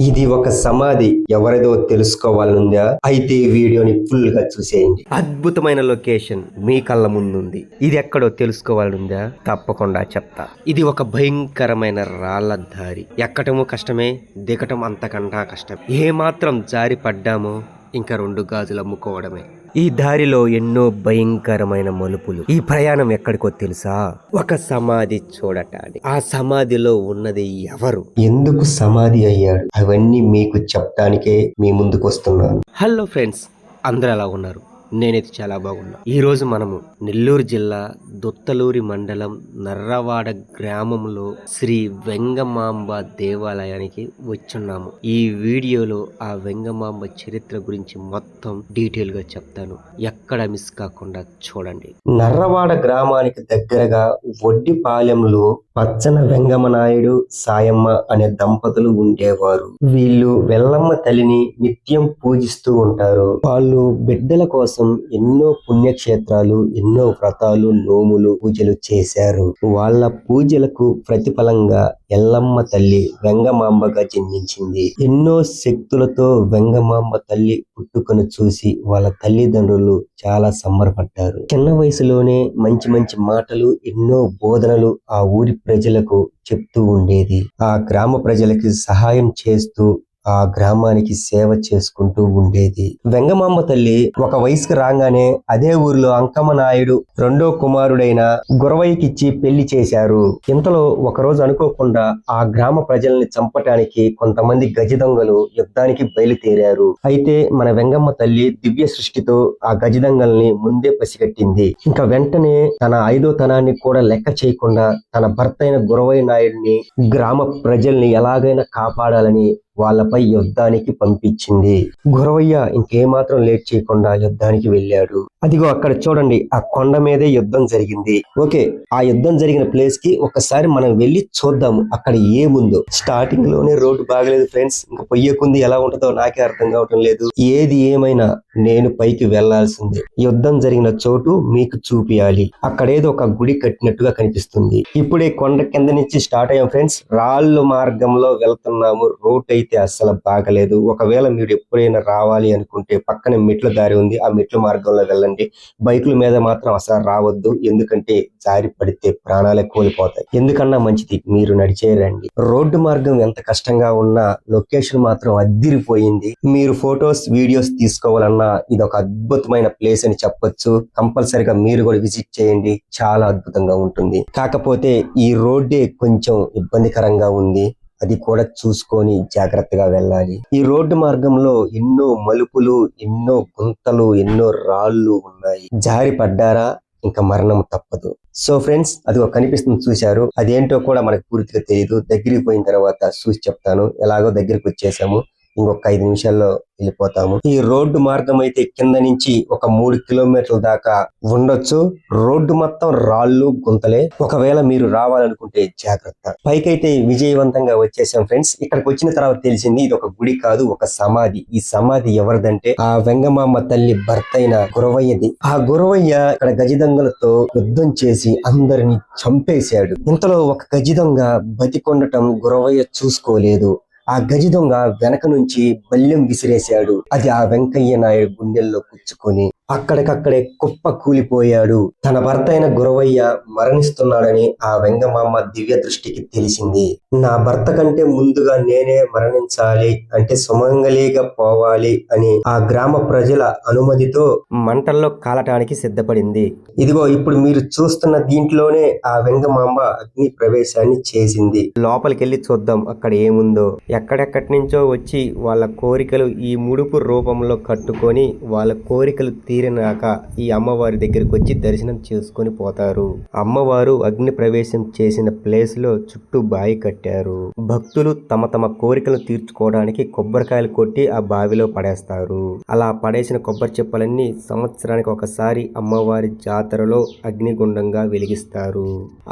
ఇది ఒక సమాధి ఎవరిదో తెలుసుకోవాలనుందా? అయితే ఈ వీడియోని ఫుల్ గా చూసేయండి. అద్భుతమైన లొకేషన్ మీ కళ్ళ ముందుంది. ఇది ఎక్కడో తెలుసుకోవాలనుందా? తప్పకుండా చెప్తా. ఇది ఒక భయంకరమైన రాళ్ల దారి. ఎక్కటము కష్టమే, దిగటం అంతకంటా కష్టం. ఏ మాత్రం జారి పడ్డామో ఇంకా 2 గాజులు అమ్ముకోవడమే. ఈ దారిలో ఎన్నో భయంకరమైన మలుపులు. ఈ ప్రయాణం ఎక్కడికో తెలుసా? ఒక సమాధి చూడటానికి. ఆ సమాధిలో ఉన్నది ఎవరు, ఎందుకు సమాధి అయ్యాడు, అవన్నీ మీకు చెప్పడానికే మీ ముందుకు వస్తున్నాను. హలో ఫ్రెండ్స్, అందరూ ఎలా ఉన్నారు? నేనైతే చాలా బాగున్నా. ఈ రోజు మనము నెల్లూరు జిల్లా దొత్తలూరి మండలం నర్రవాడ గ్రామంలో శ్రీ వెంగమాంబ దేవాలయానికి వచ్చున్నాము. ఈ వీడియోలో ఆ వెంగమాంబ చరిత్ర గురించి మొత్తం డీటెయిల్ గా చెప్తాను. ఎక్కడ మిస్ కాకుండా చూడండి. నర్రవాడ గ్రామానికి దగ్గరగా వడ్డిపాలెంలో పచ్చన వెంగమనాయుడు సాయమ్మ అనే దంపతులు ఉండేవారు. వీళ్ళు వెల్లమ్మ తల్లిని నిత్యం పూజిస్తూ ఉంటారు. వాళ్ళు బిడ్డల కోసం ఎన్నో పుణ్యక్షేత్రాలు, ఎన్నో వ్రతాలు, నోములు, పూజలు చేశారు. వాళ్ళ పూజలకు ప్రతిఫలంగా ఎల్లమ్మ తల్లి వెంగమాంబగా జన్మించింది. ఎన్నో శక్తులతో వెంగమాంబ తల్లి పుట్టుకను చూసి వాళ్ళ తల్లిదండ్రులు చాలా సంబరపడ్డారు. చిన్న వయసులోనే మంచి మంచి మాటలు, ఎన్నో బోధనలు ఆ ఊరి ప్రజలకు చెప్తూ ఉండేది. ఆ గ్రామ ప్రజలకి సహాయం చేస్తూ ఆ గ్రామానికి సేవ చేసుకుంటూ ఉండేది. వెంగమాంబ తల్లి ఒక వయసుకు రాగానే అదే ఊరిలో అంకమ్మ నాయుడు రెండో కుమారుడైన గురవయ్యకిచ్చి పెళ్లి చేశారు. ఇంతలో ఒకరోజు అనుకోకుండా ఆ గ్రామ ప్రజల్ని చంపటానికి కొంతమంది గజ దొంగలు యుద్ధానికి బయలుదేరారు. అయితే మన వెంగమ్మ తల్లి దివ్య సృష్టితో ఆ గజ దొంగల్ని ముందే పసిగట్టింది. ఇంకా వెంటనే తన 5వ తనాన్ని కూడా లెక్క చేయకుండా తన భర్త అయిన గురవయ్య నాయుడిని గ్రామ ప్రజల్ని ఎలాగైనా కాపాడాలని వాళ్ళపై యుద్ధానికి పంపించింది. గురవయ్య ఇంకేమాత్రం లేట్ చేయకుండా యుద్ధానికి వెళ్ళాడు. అదిగో అక్కడ చూడండి, ఆ కొండ మీదే యుద్ధం జరిగింది. ఓకే, ఆ యుద్ధం జరిగిన ప్లేస్ కి ఒకసారి మనం వెళ్ళి చూద్దాము అక్కడ ఏముందో. స్టార్టింగ్ లోనే రోడ్డు బాగలేదు ఫ్రెండ్స్, ఇంకా పొయ్యకుంది ఎలా ఉంటుందో నాకే అర్థం కావటం లేదు. ఏది ఏమైనా నేను పైకి వెళ్లాల్సిందే. యుద్ధం జరిగిన చోటు మీకు చూపియాలి. అక్కడేదో ఒక గుడి కట్టినట్టుగా కనిపిస్తుంది. ఇప్పుడే కొండ కింద నుంచి స్టార్ట్ అయ్యాం ఫ్రెండ్స్. రాళ్ళు మార్గంలో వెళ్తున్నాము. రోడ్ అయితే అస్సలు బాగలేదు. ఒకవేళ మీరు ఎప్పుడైనా రావాలి అనుకుంటే పక్కనే మెట్ల దారి ఉంది, ఆ మెట్ల మార్గంలో వెళ్ళండి. బైకుల మీద మాత్రం అసలు రావద్దు, ఎందుకంటే జారి పడితే ప్రాణాలే కోల్పోతాయి. ఎందుకన్నా మంచిది మీరు నడిచే రండి. రోడ్డు మార్గం ఎంత కష్టంగా ఉన్నా లొకేషన్ మాత్రం అద్దిరిపోయింది. మీరు ఫొటోస్, వీడియోస్ తీసుకోవాలన్నా ఇది ఒక అద్భుతమైన ప్లేస్ అని చెప్పొచ్చు. కంపల్సరిగా మీరు కూడా విజిట్ చేయండి, చాలా అద్భుతంగా ఉంటుంది. కాకపోతే ఈ రోడ్డే కొంచెం ఇబ్బందికరంగా ఉంది, అది కూడా చూసుకొని జాగ్రత్తగా వెళ్ళాలి. ఈ రోడ్డు మార్గంలో ఎన్నో మలుపులు, ఎన్నో గుంతలు, ఎన్నో రాళ్ళు ఉన్నాయి. జారి పడ్డారా ఇంకా మరణం తప్పదు. సో ఫ్రెండ్స్, అది ఒక కనిపిస్తుంది చూశారు, అదేంటో కూడా మనకు పూర్తిగా తెలియదు. దగ్గరికి పోయిన తర్వాత చూసి చెప్తాను. ఎలాగో దగ్గరికి వచ్చేసాము, ఇంకొక 5 నిమిషాల్లో వెళ్ళిపోతాము. ఈ రోడ్డు మార్గం అయితే కింద నుంచి ఒక 3 కిలోమీటర్ల దాకా ఉండొచ్చు. రోడ్డు మొత్తం రాళ్ళు, గుంతలే. ఒకవేళ మీరు రావాలనుకుంటే జాగ్రత్త. పైకైతే విజయవంతంగా వచ్చేసాం ఫ్రెండ్స్. ఇక్కడికి వచ్చిన తర్వాత తెలిసింది ఇది ఒక గుడి కాదు, ఒక సమాధి. ఈ సమాధి ఎవరిదంటే ఆ వెంగమాంబ తల్లి భర్త అయిన గురవయ్యది. ఆ గురవయ్య ఇక్కడ గజదొంగలతో యుద్ధం చేసి అందరిని చంపేశాడు. ఇంతలో ఒక గజదొంగ బతికొండటం గురవయ్య చూసుకోలేదు. ఆ గజ దొంగ వెనక నుంచి బల్లెం విసిరేశాడు. అది ఆ వెంకయ్య నాయుడు గుండెల్లో పుచ్చుకొని అక్కడికక్కడే కుప్ప కూలిపోయాడు. తన భర్త అయిన గురవయ్య మరణిస్తున్నాడని ఆ వెంగమాంబ దివ్య దృష్టికి తెలిసింది. నా భర్త కంటే ముందుగా నేనే మరణించాలి, అంటే సుమంగళిగా పోవాలి అని ఆ గ్రామ ప్రజల అనుమతితో మంటల్లో కాలటానికి సిద్ధపడింది. ఇదిగో ఇప్పుడు మీరు చూస్తున్న దీంట్లోనే ఆ వెంగమాంబ అగ్ని ప్రవేశాన్ని చేసింది. లోపలికి వెళ్ళి చూద్దాం అక్కడ ఏముందో. ఎక్కడెక్కడి నుంచో వచ్చి వాళ్ళ కోరికలు ఈ ముడుపు రూపంలో కట్టుకొని వాళ్ళ కోరికలు తీరినాక ఈ అమ్మవారి దగ్గరికి వచ్చి దర్శనం చేసుకొని పోతారు. అమ్మవారు అగ్ని ప్రవేశం చేసిన ప్లేస్ లో చుట్టూ బావి కట్టారు. భక్తులు తమ తమ కోరికలు తీర్చుకోవడానికి కొబ్బరికాయలు కొట్టి ఆ బావిలో పడేస్తారు. అలా పడేసిన కొబ్బరి చెప్పలన్నీ సంవత్సరానికి ఒకసారి అమ్మవారి జాతరలో అగ్నిగుండంగా వెలిగిస్తారు.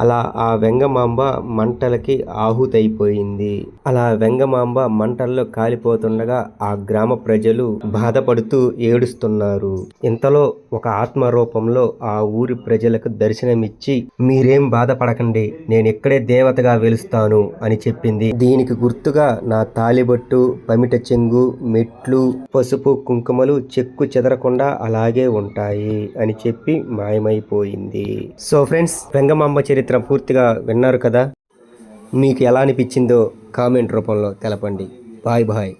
అలా ఆ వెంగమాంబ మంటలకి ఆహుతైపోయింది. అలా వెంగమాంబ మంటల్లో కాలిపోతుండగా ఆ గ్రామ ప్రజలు బాధపడుతూ ఏడుస్తున్నారు. ఇంతలో ఒక ఆత్మ రూపంలో ఆ ఊరి ప్రజలకు దర్శనమిచ్చి, మీరేం బాధపడకండి, నేను ఇక్కడే దేవతగా వెలుస్తాను అని చెప్పింది. దీనికి గుర్తుగా నా తాలిబొట్టు, పమిట చెంగు, మెట్లు, పసుపు కుంకుమలు చెక్కు చెదరకుండా అలాగే ఉంటాయి అని చెప్పి మాయమైపోయింది. సో ఫ్రెండ్స్, వెంగమాంబ చరిత్ర పూర్తిగా విన్నారు కదా. మీకు ఎలా అనిపించిందో కామెంట్ రూపంలో తెలపండి. Bye bye.